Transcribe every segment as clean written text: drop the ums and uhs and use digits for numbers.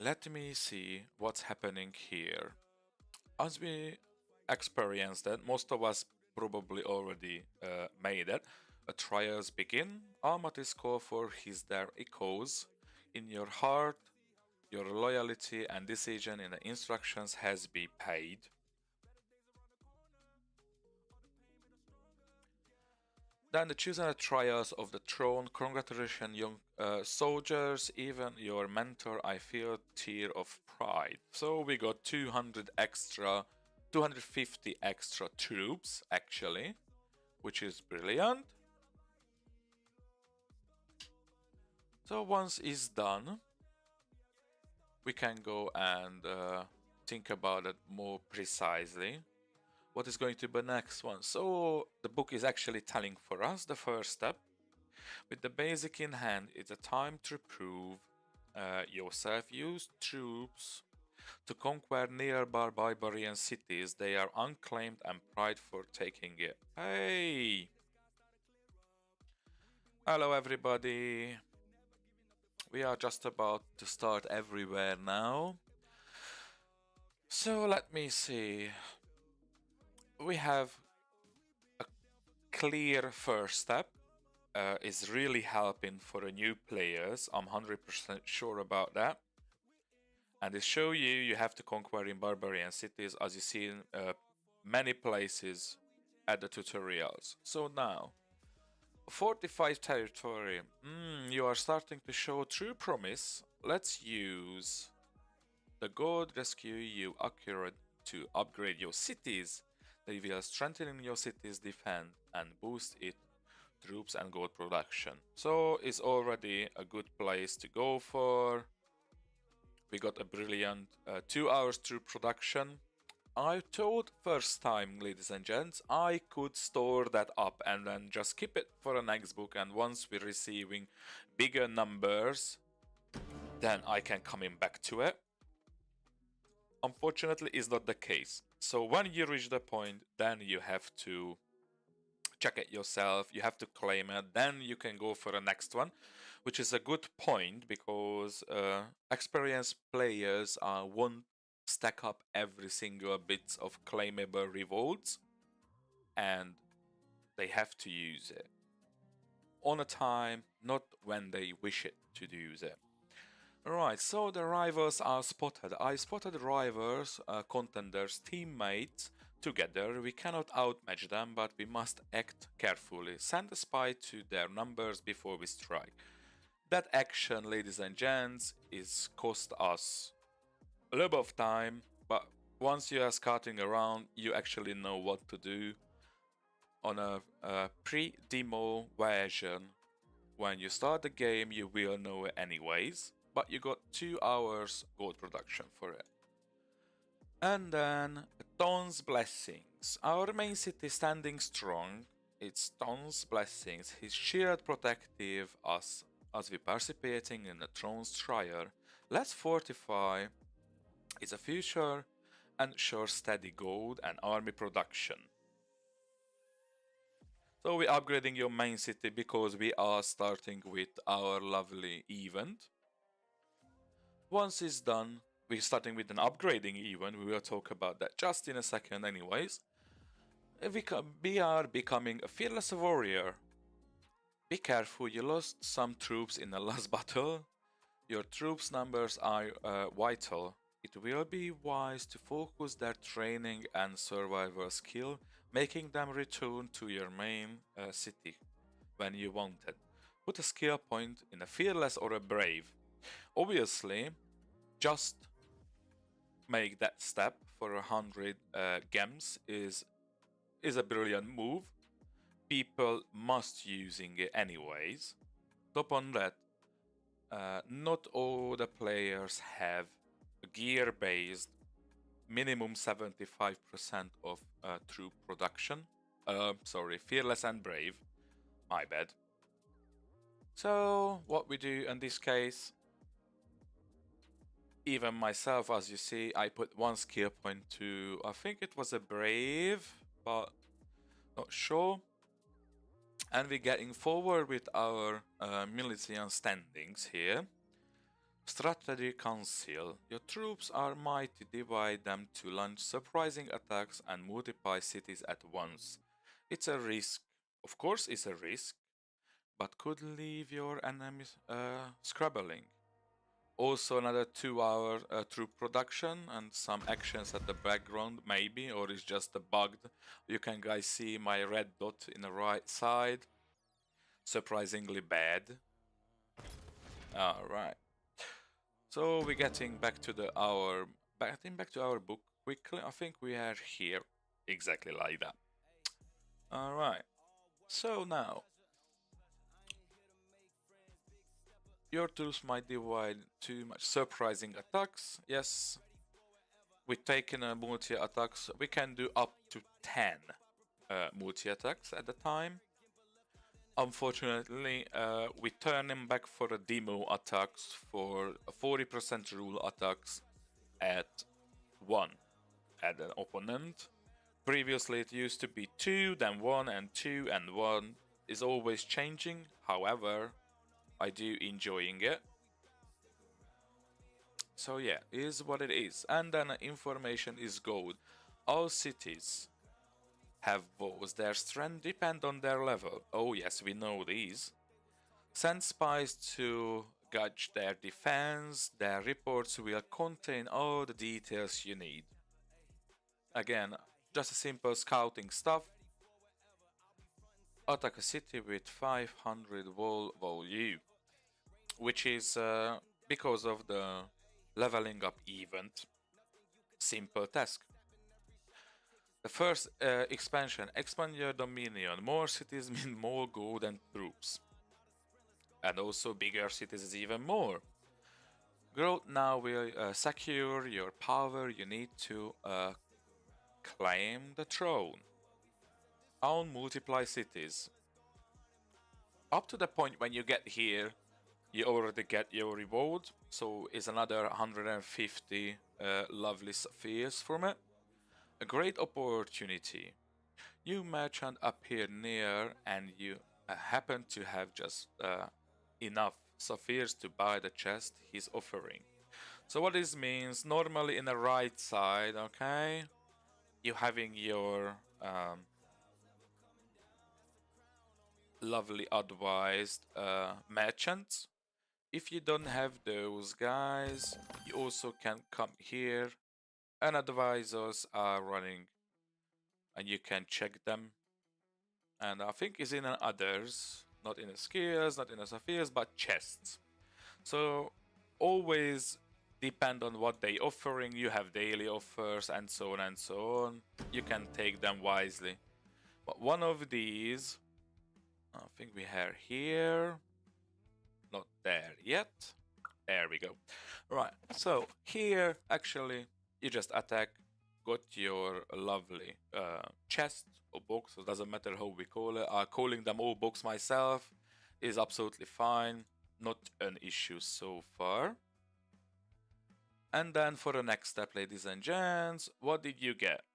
Let me see what's happening here. As we experienced that, most of us probably already made it. Trials begin. Almaty's call for his their echoes. In your heart, your loyalty and decision in the instructions has been paid. Then the chosen trials of the throne. Congratulations, young soldiers. Even your mentor, I feel tear of pride. So we got 250 extra troops actually, which is brilliant. So once it's done, we can go and think about it more precisely. What is going to be the next one? So the book is actually telling for us the first step. With the basic in hand, it's a time to prove yourself. Use troops to conquer nearby barbarian cities. They are unclaimed and pride for taking it. Hey! Hello everybody! We are just about to start everywhere now. So let me see. We have a clear first step. Is really helping for the new players. I'm 100% sure about that. And they show you have to conquer in barbarian cities, as you see in many places at the tutorials. So now, 45 territory. You are starting to show true promise. Let's use the God rescue you accurate to upgrade your cities. They will strengthen your city's defense and boost its troops and gold production. So it's already a good place to go for. We got a brilliant 2 hours troop production. I thought first time, ladies and gents, I could store that up and then just keep it for the next book, and once we're receiving bigger numbers, then I can come in back to it. Unfortunately, is not the case. So when you reach the point, then you have to check it yourself, you have to claim it, then you can go for the next one, which is a good point because experienced players won't stack up every single bit of claimable rewards, and they have to use it on a time, not when they wish it to use it. Right, so the rivals are spotted. I spotted rivals, contenders, teammates together. We cannot outmatch them, but we must act carefully. Send a spy to their numbers before we strike. That action, ladies and gents, is cost us a little bit of time, but once you are scouting around, you actually know what to do. On a pre-demo version, when you start the game, you will know it anyways, but you got 2 hours gold production for it. And then Ton's blessings. Our main city standing strong. It's Ton's blessings. His shield protective us as we participating in the throne's trial. Let's fortify its a future and ensure steady gold and army production. So we're upgrading your main city because we are starting with our lovely event. Once it's done, we're starting with an upgrading event. We will talk about that just in a second anyways. We are becoming a fearless warrior. Be careful, you lost some troops in the last battle. Your troops numbers are vital. It will be wise to focus their training and survival skill, making them return to your main city when you want it. Put a skill point in a fearless or a brave. Obviously, just make that step for 100 gems is a brilliant move. People must using it anyways. Top on that, not all the players have gear based minimum 75% of troop production. Sorry, fearless and brave. My bad. So what we do in this case, even myself, as you see, I put one skill point to, I think it was a brave, but not sure. And we're getting forward with our military standings here. Strategy Council. Your troops are mighty, divide them to launch surprising attacks and multiply cities at once. It's a risk. Of course it's a risk, but could leave your enemies scrabbling. Also another 2 hour troop production and some actions at the background maybe, or it's just a bugged. You can guys see my red dot in the right side. Surprisingly bad. Alright. So we're getting back to our book quickly. I think we are here exactly like that. Alright. So now your tools might divide too much surprising attacks. Yes. With taking a multi attacks, we can do up to 10 multi attacks at a time. Unfortunately, we turn him back for a demo attacks for 40% rule attacks at 1 at an opponent. Previously it used to be 2, then 1 and 2 and 1 is always changing. However, I do enjoying it. So yeah, it is what it is. And then information is gold. All cities have bows. Their strength depend on their level. Oh yes, we know these. Send spies to gauge their defense. Their reports will contain all the details you need. Again, just a simple scouting stuff. Attack a city with 500 wall value, which is because of the leveling up event. Simple task. The first expansion, expand your dominion. More cities mean more gold and troops. And also bigger cities is even more. Growth now will secure your power. You need to claim the throne. Own multiply cities. Up to the point when you get here, you already get your reward. So it's another 150 lovely spheres from it. A great opportunity. New merchant appear near and you happen to have just enough spheres to buy the chest he's offering. So what this means, normally in the right side, okay, you having your lovely advised merchants. If you don't have those guys, you also can come here and advisors are running and you can check them. And I think it's in others, not in the skills, not in the spheres, but chests. So always depend on what they offering. You have daily offers and so on and so on. You can take them wisely. But one of these, I think we have here, not there yet. There we go. Right, so here actually you just attack, got your lovely chest or box, it doesn't matter how we call it. Calling them all box myself is absolutely fine, not an issue so far. And then for the next step, ladies and gents, what did you get?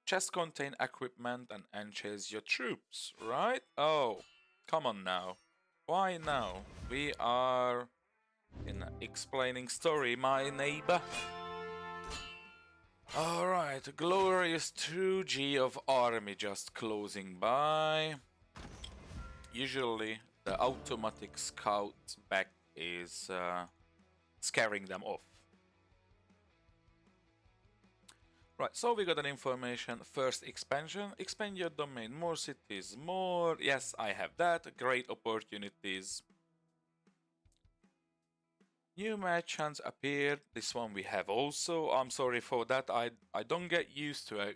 Chest contain equipment and enchase your troops, right? Oh, come on now. Why now? We are in an explaining story, my neighbor. Alright, glorious 2G of army just closing by. Usually the automatic scout back is scaring them off. Right, so we got an information. First expansion, expand your domain, more cities, more. Yes, I have that. Great opportunities. New merchants appeared. This one we have also. I'm sorry for that. I don't get used to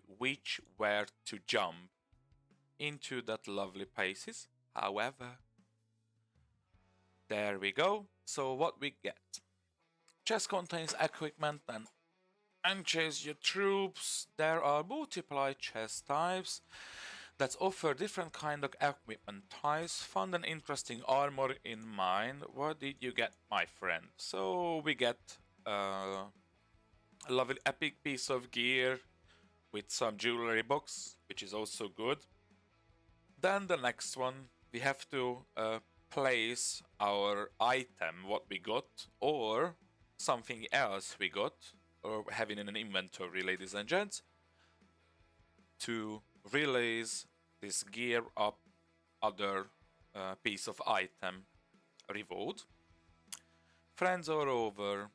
where to jump into that lovely places. However, there we go. So what we get? Chest contains equipment and enchase your troops. There are multiple chest types that offer different kind of equipment types. Found an interesting armor in mind. What did you get, my friend? So we get a lovely epic piece of gear with some jewelry box, which is also good. Then the next one, we have to place our item, what we got, or something else we got, or having in an inventory, ladies and gents, to release this gear up other piece of item reward. Friends are over.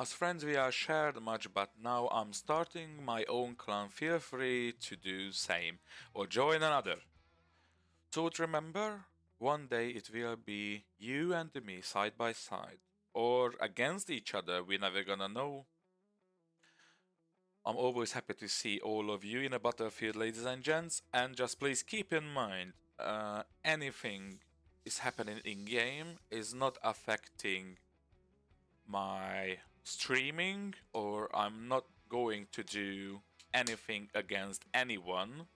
As friends we are shared much, but now I'm starting my own clan. Feel free to do same or join another. So remember, one day it will be you and me side by side, or against each other, we're never gonna know. I'm always happy to see all of you in a battlefield, ladies and gents, and just please keep in mind, anything is happening in game is not affecting my streaming, or I'm not going to do anything against anyone.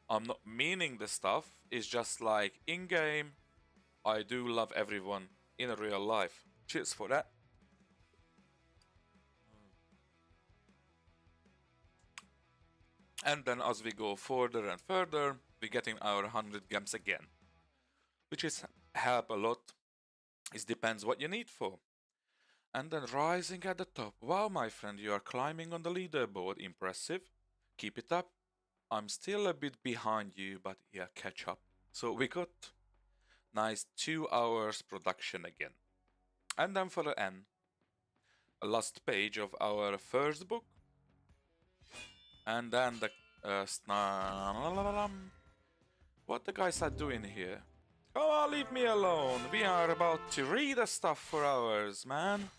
I'm not meaning the stuff, it's just like in game, I do love everyone in real life. Cheers for that. And then as we go further and further, we're getting our 100 gems again, which is help a lot. It depends what you need for. And then rising at the top. Wow, my friend, you are climbing on the leaderboard. Impressive. Keep it up. I'm still a bit behind you, but yeah, catch up. So we got nice 2 hours production again. And then for the end, a last page of our first book. And then the what the guys are doing here? Come on, leave me alone. We are about to read the stuff for hours, man.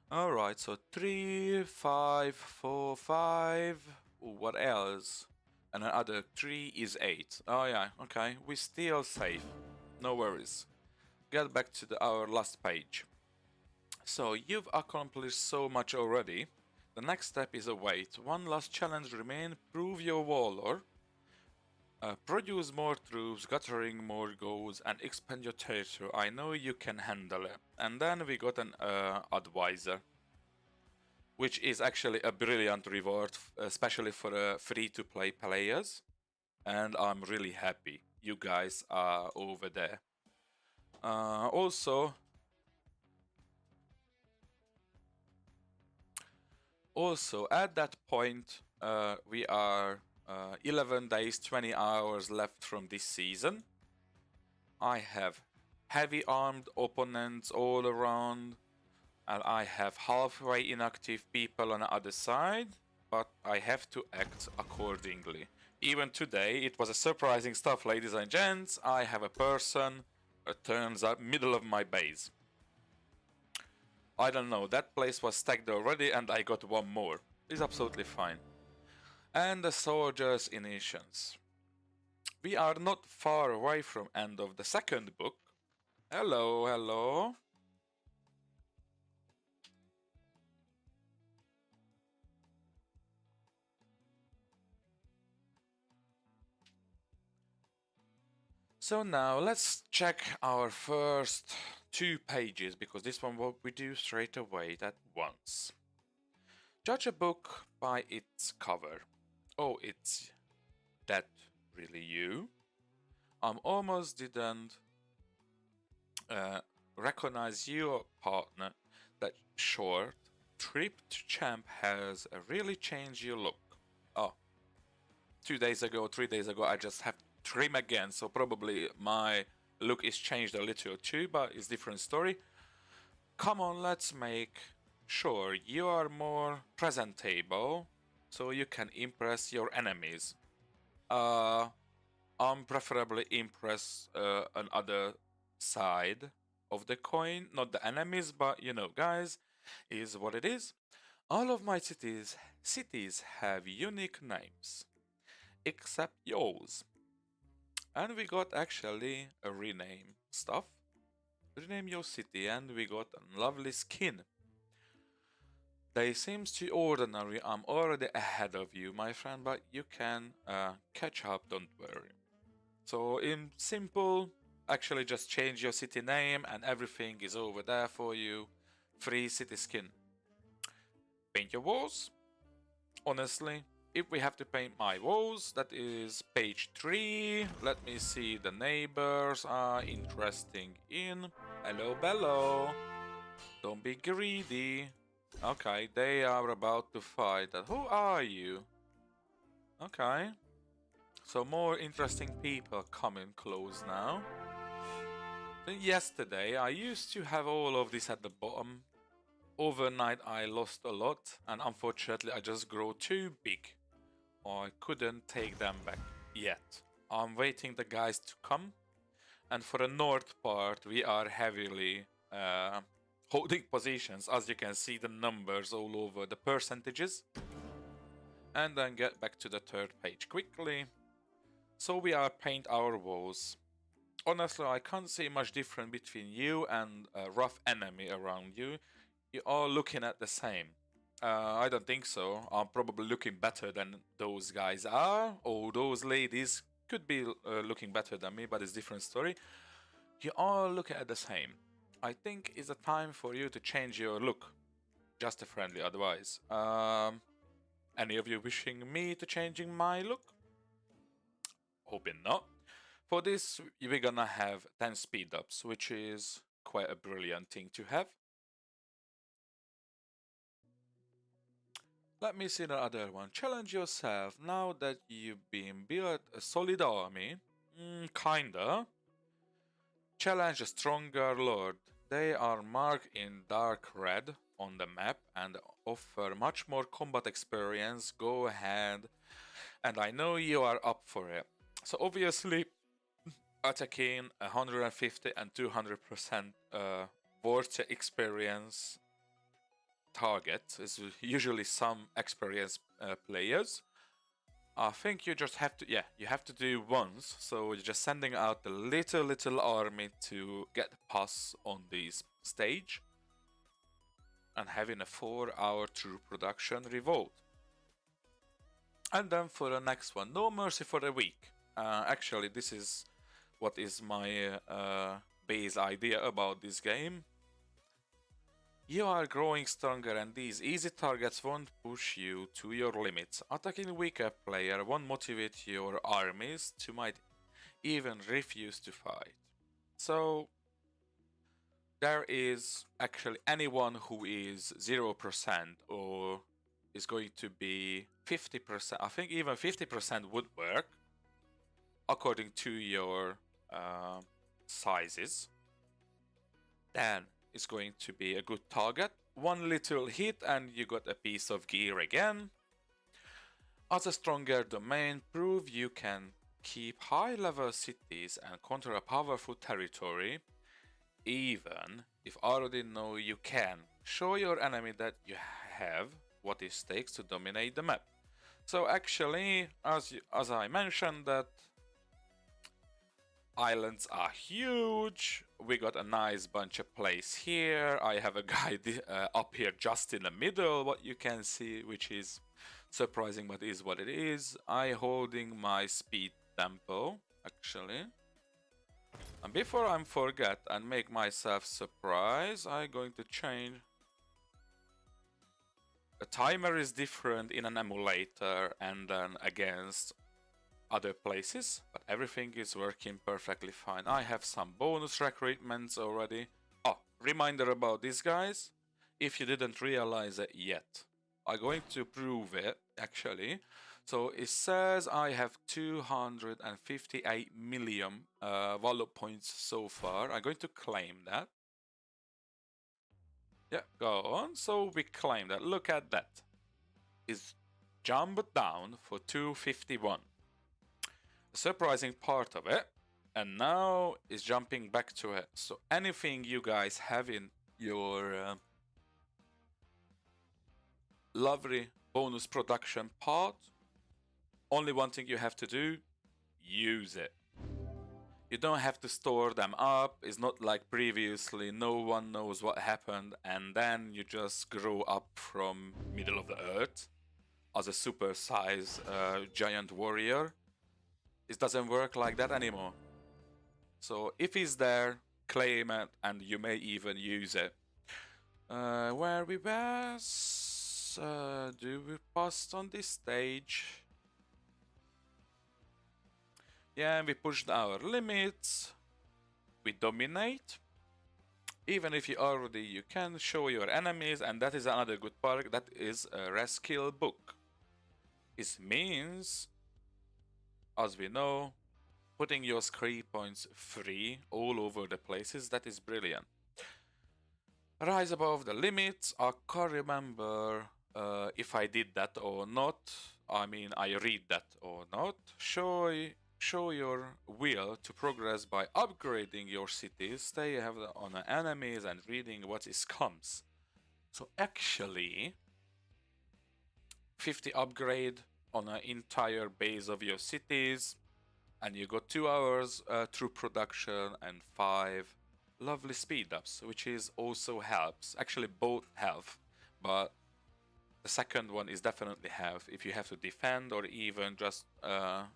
Alright, so 3, 5, 4, 5. Ooh, what else? And another 3 is 8. Oh yeah, okay. We're still safe. No worries. Get back to our last page. So you've accomplished so much already. The next step is await. One last challenge remains. Prove your warlord. Produce more troops, gathering more goals, and expand your territory. I know you can handle it. And then we got an advisor, which is actually a brilliant reward, especially for free-to-play players. And I'm really happy you guys are over there. Also, at that point, we are 11 days, 20 hours left from this season. I have heavy armed opponents all around, and I have halfway inactive people on the other side, but I have to act accordingly. Even today, it was a surprising stuff, ladies and gents. I have a person that turns up middle of my base. I don't know, that place was stacked already and I got one more. It's absolutely fine. And the soldiers' initiations. We are not far away from end of the second book. Hello, hello. So now let's check our first 2 pages, because this one what we do straight away at once. Judge a book by its cover. Oh, it's that really you? Almost didn't recognize your partner. That short trip to Champ has really changed your look. Oh, 2 days ago, 3 days ago, I just have trim again, so probably my look is changed a little too, but it's different story. Come on, let's make sure you are more presentable so you can impress your enemies. I'm preferably impress on other side of the coin, not the enemies, but you know, guys, is what it is. All of my cities have unique names, except yours. And we got actually a rename stuff. Rename your city, and we got a lovely skin. They seems too ordinary. I'm already ahead of you, my friend, but you can catch up, don't worry. So in simple, actually just change your city name and everything is over there for you. Free city skin. Paint your walls. Honestly, if we have to paint my walls, that is page 3. Let me see, the neighbors are interesting in. Hello, bello. Don't be greedy. Okay, they are about to fight. Who are you? Okay. So more interesting people coming close now. So yesterday I used to have all of this at the bottom. Overnight I lost a lot, and unfortunately I just grew too big. I couldn't take them back yet. I'm waiting the guys to come, and for the north part we are heavily holding positions, as you can see the numbers all over, the percentages. And then get back to the third page quickly. So we are paint our walls. Honestly, I can't see much difference between you and a rough enemy around you. You are looking at the same. I don't think so. I'm probably looking better than those guys are, or those ladies could be looking better than me, but it's a different story. You all look at the same. I think it's a time for you to change your look. Just a friendly advice. Any of you wishing me to changing my look? Hoping not. For this, we're gonna have 10 speed ups, which is quite a brilliant thing to have. Let me see the other one. Challenge yourself now that you've been built a solid army. Kinda. Challenge a stronger lord. They are marked in dark red on the map and offer much more combat experience. Go ahead. And I know you are up for it. So obviously, attacking 150 and 200% worth experience target is usually some experienced players. I think you just have to, you have to do once. So you're just sending out the little army to get pass on this stage and having a 4-hour true production revolt. And then for the next one, no mercy for the weak. Actually, this is what is my base idea about this game. You are growing stronger, and these easy targets won't push you to your limits. Attacking weaker player won't motivate your armies to might even refuse to fight. So there is actually anyone who is 0% or is going to be 50%. I think even 50% would work according to your sizes. Then is going to be a good target. One little hit and you got a piece of gear again. As a stronger domain, prove you can keep high level cities and control a powerful territory, even if already know you can. Show your enemy that you have what it takes to dominate the map. So actually, as I mentioned, that islands are huge. We got a nice bunch of place here. I have a guy up here just in the middle, what you can see, which is surprising, but is what it is. I holding my speed tempo, actually. And before I forget and make myself surprise, I'm going to change. The timer is different in an emulator and then against other places, but everything is working perfectly fine. I have some bonus recruitments already. Oh, reminder about these guys, if you didn't realize it yet. I'm going to prove it, actually. So it says I have 258 million value points so far. I'm going to claim that. Yeah, go on. So we claim that. Look at that. It's jumped down for 251. Surprising part of it, and now is jumping back to it. So anything you guys have in your lovely bonus production part, only one thing you have to do, use it. You don't have to store them up. It's not like previously, no one knows what happened, and then you just grow up from middle of the earth as a super size giant warrior. It doesn't work like that anymore. So if it's there, claim it, and you may even use it. Where we were? Do we pass on this stage? Yeah, we pushed our limits. We dominate. Even if you can show your enemies, and that is another good part. That is a rescue book. It means, as we know, putting your skill points free all over the places. That is brilliant. Rise above the limits. I can't remember if I did that or not. I mean, I read that or not. Show your will to progress by upgrading your cities. Stay ahead on the enemies and reading what is comes. So actually, 50 upgrade on an entire base of your cities, and you got 2 hours through production and 5 lovely speed ups, which is also helps. Actually, both help, but the second one is definitely help if you have to defend or even just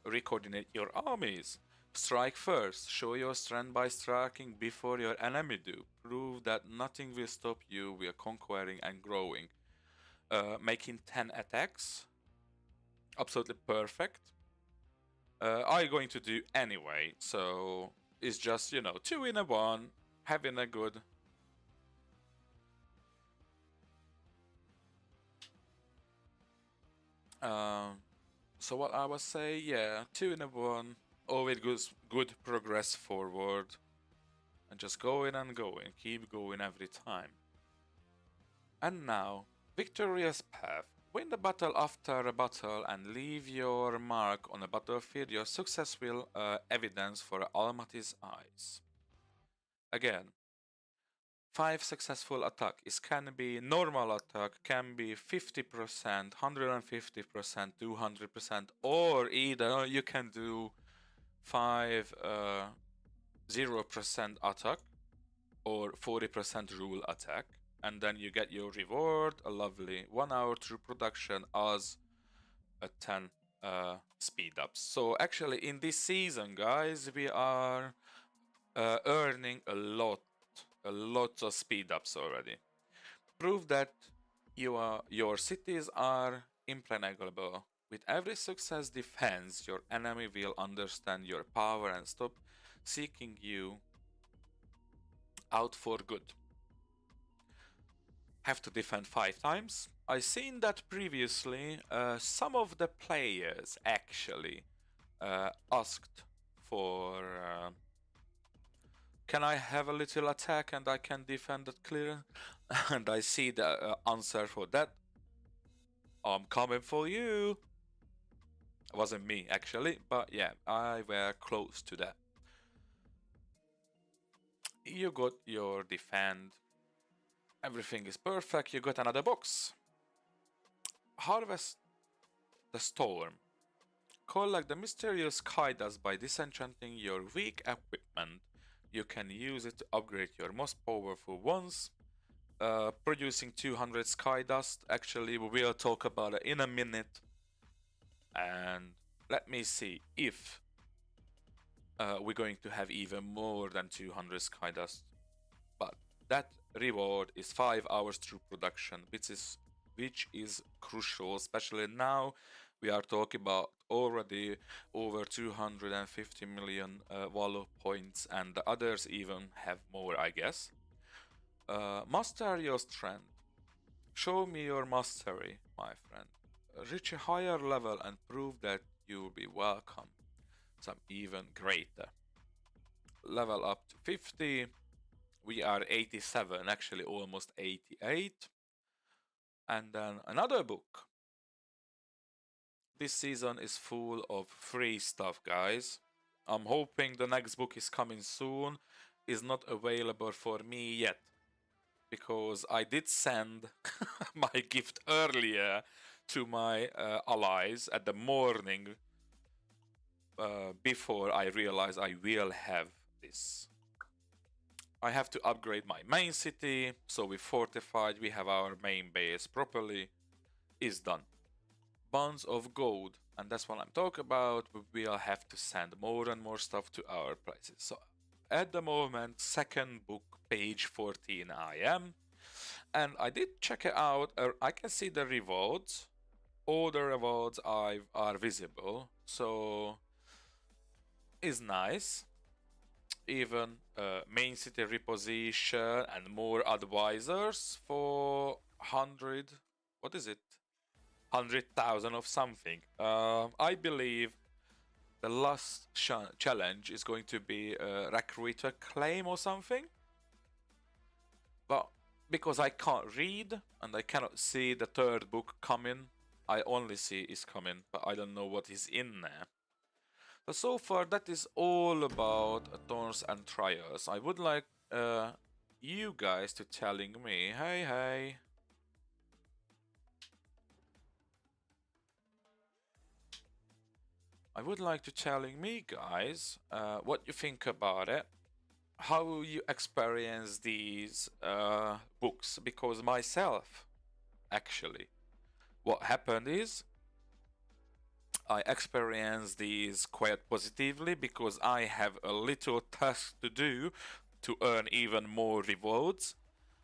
re-coordinate your armies. Strike first. Show your strength by striking before your enemy do. Prove that nothing will stop you. We are conquering and growing. Making 10 attacks. Absolutely perfect. I'm going to do anyway, so it's just, 2 in a 1, having a good. So what I was saying, yeah, 2 in a 1, always good progress forward, and just going and going, keep going every time. And now, victorious path. Win the battle after a battle and leave your mark on a battlefield. Your success will evidence for Almighty's eyes. Again, 5 successful attack. It can be normal attack, can be 50%, 150%, 200%, or either you can do 5 0% attack or 40% rule attack, and then you get your reward, a lovely 1 hour through production as a 10 speed ups. So actually in this season, guys, we are earning a lot of speed ups already. Prove that your cities are impregnable. With every success defense, your enemy will understand your power and stop seeking you out for good. Have to defend 5 times. I seen that previously. Some of the players actually asked for can I have a little attack and I can defend it clear? And I see the answer for that. I'm coming for you. It wasn't me actually, but yeah, I were close to that. You got your defend. Everything is perfect. You got another box. Harvest the storm. Collect the mysterious sky dust by disenchanting your weak equipment. You can use it to upgrade your most powerful ones. Producing 200 sky dust. Actually, we will talk about it in a minute. And let me see if we're going to have even more than 200 sky dust. But that reward is 5 hours through production, which is crucial, especially now. We are talking about already over 250 million valor points, and the others even have more, I guess. Master your strength. Show me your mastery, my friend. Reach a higher level and prove that you will be welcome. Some even greater. Level up to 50. We are 87, actually almost 88. And then another book. This season is full of free stuff, guys. I'm hoping the next book is coming soon. Is not available for me yet, because I did send my gift earlier to my allies at the morning before I realized I will have this. I have to upgrade my main city, so we fortified, we have our main base properly, is done. Bonds of gold, and that's what I'm talking about. We will have to send more and more stuff to our places. So at the moment, second book, page 14 I am, And I did check it out. I can see the rewards. All the rewards are visible, so is nice. Even main city reposition and more advisors for 100. What is it? 100,000 of something. I believe the last challenge is going to be a recruiter claim or something. But because I can't read and I cannot see the third book coming, I only see is coming, but I don't know what is in there. So far, that is all about thorns and trials. I would like you guys to telling me, hey. I would like to telling me, guys, what you think about it, how you experience these books. Because myself, actually, what happened is I experience these quite positively because I have a little task to do to earn even more rewards.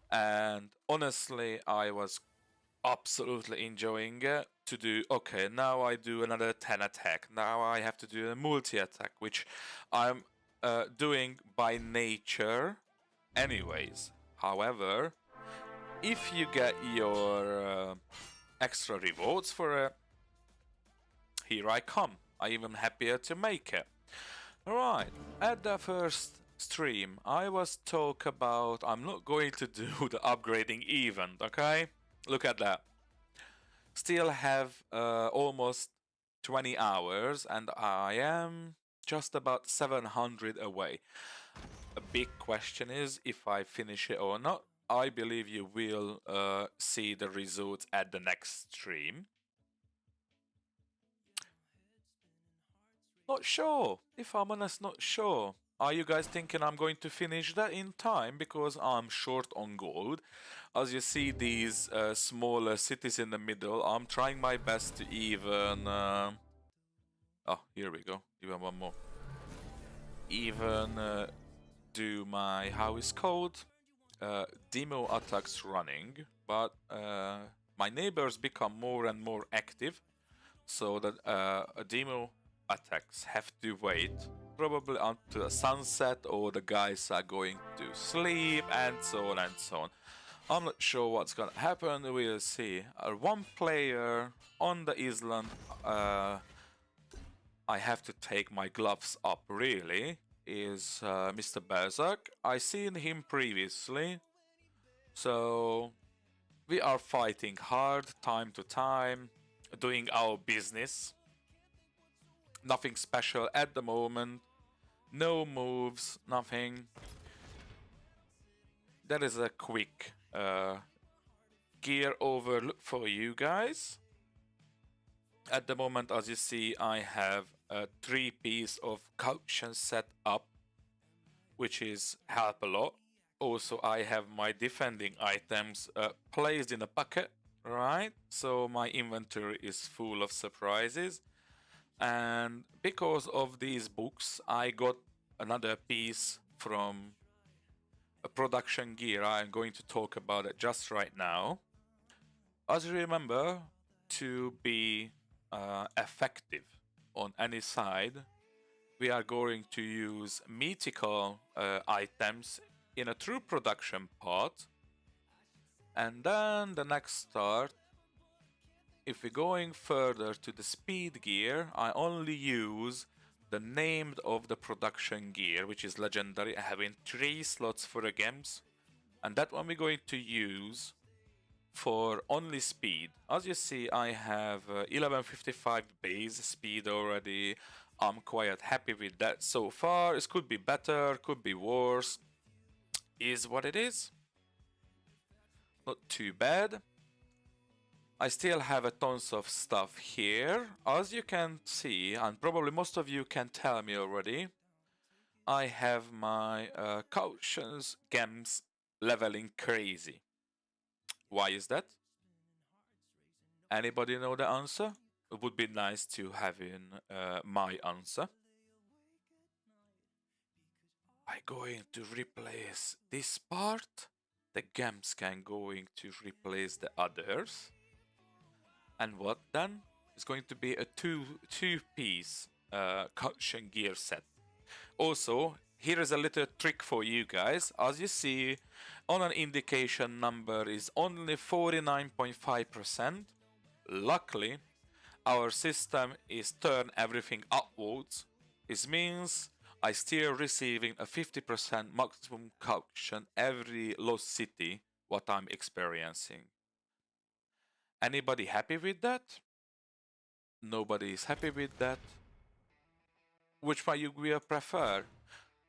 And honestly, I was absolutely enjoying it to do. Okay, now I do another 10 attack. Now I have to do a multi attack, which I'm doing by nature anyways. However, if you get your extra rewards for it, here I come. I'm even happier to make it. Alright, at the first stream, I was talk about I'm not going to do the upgrading event, okay? Look at that. Still have almost 20 hours and I am just about 700 away. A big question is if I finish it or not. I believe you will see the results at the next stream. Not sure. If I'm honest, not sure. Are you guys thinking I'm going to finish that in time? Because I'm short on gold. As you see these smaller cities in the middle, I'm trying my best to even... Oh, here we go. Even one more. Even do my... How is called? Demo attacks running. But my neighbors become more and more active. So that demo attacks have to wait probably until sunset or the guys are going to sleep and so on and so on. I'm not sure what's gonna happen, we'll see. One player on the island, I have to take my gloves up really, is Mr. Berserk. I seen him previously, so we are fighting hard time to time, doing our business. Nothing special at the moment. No moves, nothing. That is a quick gear overlook for you guys. At the moment, as you see, I have a 3-piece of caution set up, which is help a lot. Also, I have my defending items placed in a bucket, right? So my inventory is full of surprises. And because of these books, I got another piece from a production gear. I'm going to talk about it just right now. As you remember, to be effective on any side, we are going to use mythical items in a true production part. And then the next start, if we're going further to the speed gear, I only use the named of the production gear, which is legendary, having 3 slots for the games. And that one we're going to use for only speed. As you see, I have 1155 base speed already. I'm quite happy with that so far. It could be better, could be worse. Is what it is. Not too bad. I still have a tons of stuff here. As you can see, and probably most of you can tell me already, I have my cautions gems leveling crazy. Why is that? Anybody know the answer? It would be nice to have in my answer. I'm going to replace this part, the gems can going to replace the others. And what then? It's going to be a two-piece caution gear set. Also, here is a little trick for you guys. As you see, on an indication number is only 49.5%. Luckily, our system is turn everything upwards. It means I still receiving a 50% maximum caution every lost city what I'm experiencing. Anybody happy with that? Nobody is happy with that. Which one you will prefer?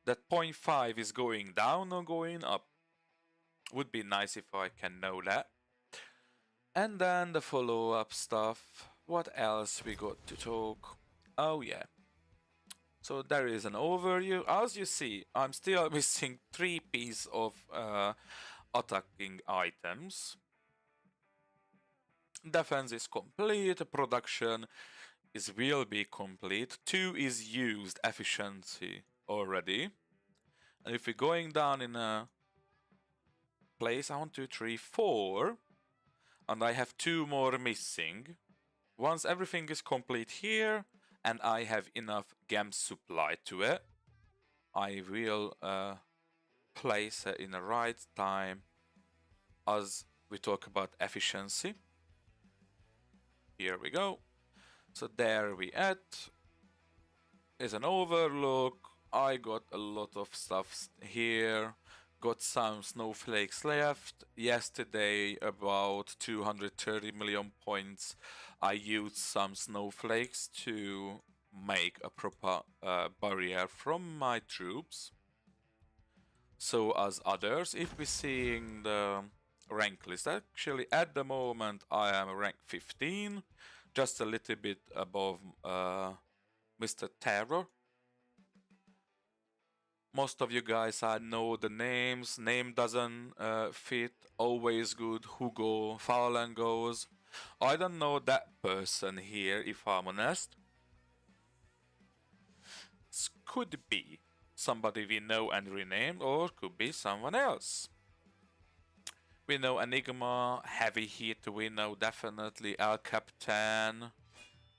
That 0.5 is going down or going up? Would be nice if I can know that. And then the follow-up stuff. What else we got to talk? Oh yeah. So there is an overview. As you see, I'm still missing 3 pieces of attacking items. Defense is complete. Production will be complete. 2 is used efficiency already. And if we're going down in a place, 1, 2, 3, 4, and I have 2 more missing. Once everything is complete here, and I have enough gem supply to it, I will place it in the right time as we talk about efficiency. Here we go. So there we at. Is an overlook. I got a lot of stuff here. Got some snowflakes left. Yesterday, about 230 million points. I used some snowflakes to make a proper barrier from my troops. So as others, if we're seeing the rank list, actually at the moment I am rank 15, just a little bit above Mr. Terror. Most of you guys, I know the names. Name doesn't fit. Always good. Hugo, Fallen goes. I don't know that person here, if I'm honest. This could be somebody we know and renamed, or could be someone else. We know Enigma, Heavy Hit, we know definitely El Capitan,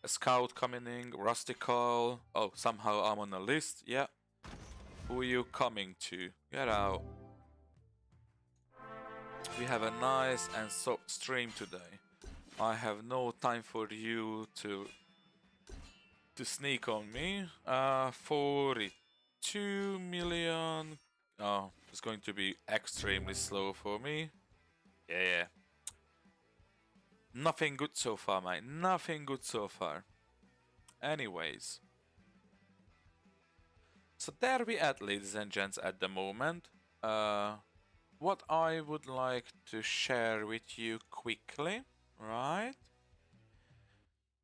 a Scout coming in, Rustical. Oh, somehow I'm on the list, yeah. Who are you coming to? Get out. We have a nice and soft stream today. I have no time for you to sneak on me. 42 million. Oh, it's going to be extremely slow for me. Yeah. Nothing good so far, mate. Nothing good so far. Anyways. So there we at, ladies and gents, at the moment. What I would like to share with you quickly, right?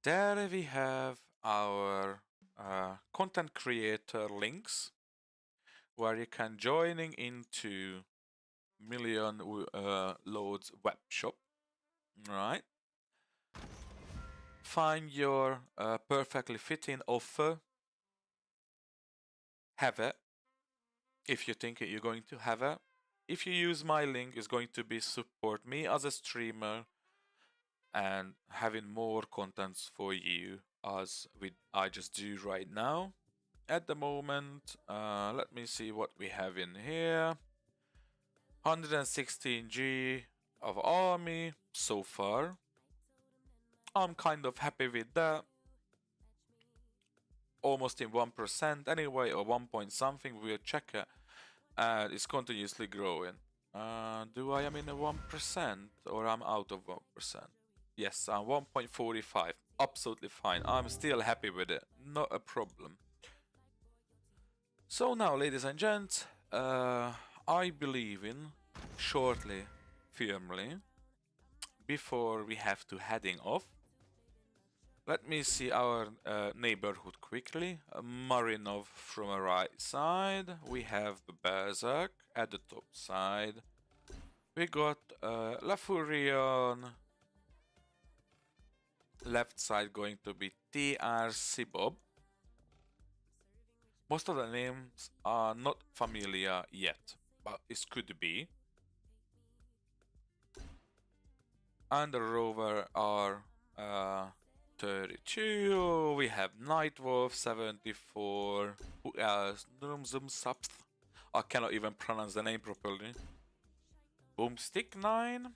There we have our content creator links, where you can joining into millionlords web shop, right? Find your perfectly fitting offer. Have it if you think you're going to have it. If you use my link, it's going to be support me as a streamer and having more contents for you as I just do right now. At the moment, let me see what we have in here. 116G of army so far. I'm kind of happy with that. Almost in 1% anyway, or 1 point something. We'll check it. And it's continuously growing. Do I am in a 1% or I'm out of 1%? Yes, I'm 1.45. Absolutely fine. I'm still happy with it. Not a problem. So now, ladies and gents, I believe in shortly, firmly, before we have to heading off. Let me see our neighborhood quickly. Marinov from the right side. We have Berserk at the top side. We got Lafurion. Left side going to be TR Sibob. Most of the names are not familiar yet, but it could be. And the rover are 32. We have Nightwolf 74. Who else? I cannot even pronounce the name properly. Boomstick 9.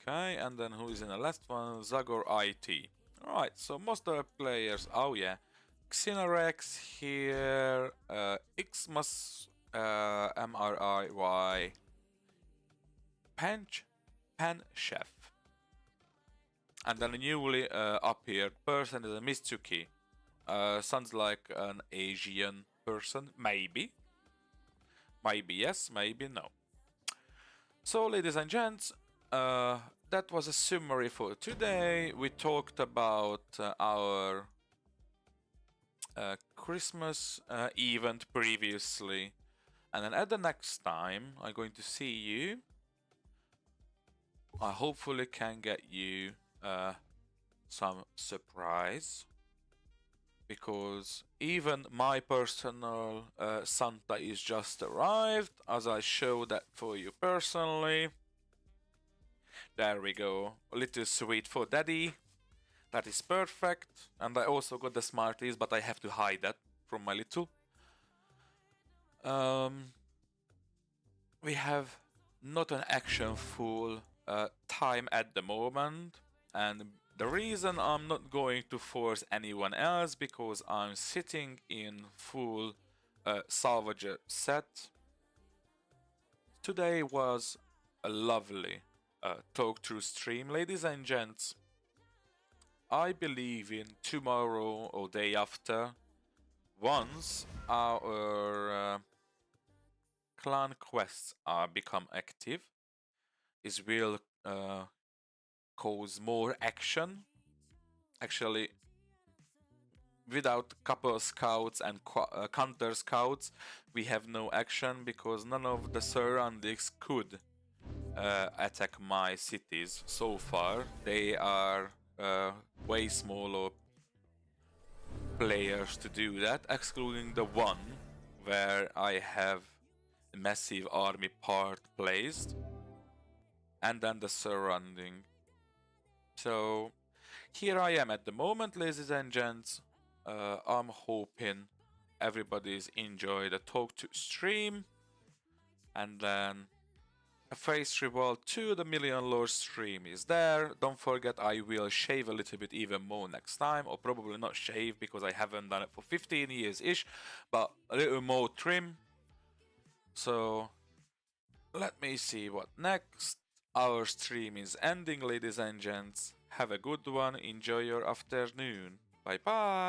Okay, and then who is in the last one? Zagor IT. Alright, so most of the players. Oh yeah. Xenorex here. Xmas MRIY. Pan Chef. And then a newly appeared person is a Mitsuki. Sounds like an Asian person. Maybe. Maybe yes, maybe no. So, ladies and gents, that was a summary for today. We talked about our Christmas event previously. And then at the next time, I'm going to see you. I hopefully can get you some surprise, because even my personal Santa is just arrived, as I show that for you personally. There we go, a little sweet for daddy. That is perfect. And I also got the Smarties, but I have to hide that from my little. We have not an action full time at the moment, and the reason I'm not going to force anyone else, because I'm sitting in full salvager set. Today was a lovely talk through stream, ladies and gents. I believe in tomorrow or day after, once our clan quests are become active, is will cause more action. Actually, without couple scouts and counter scouts, we have no action, because none of the surroundings could attack my cities so far. They are way smaller players to do that, excluding the one where I have a massive army part placed, and then the surrounding. So here I am at the moment, ladies and gents. I'm hoping everybody's enjoyed the talk to stream, and then a face reveal to the Million Lords stream is there. Don't forget, I will shave a little bit even more next time, or probably not shave because I haven't done it for 15 years ish, but a little more trim. So let me see what next. Our stream is ending, ladies and gents. Have a good one. Enjoy your afternoon. Bye bye.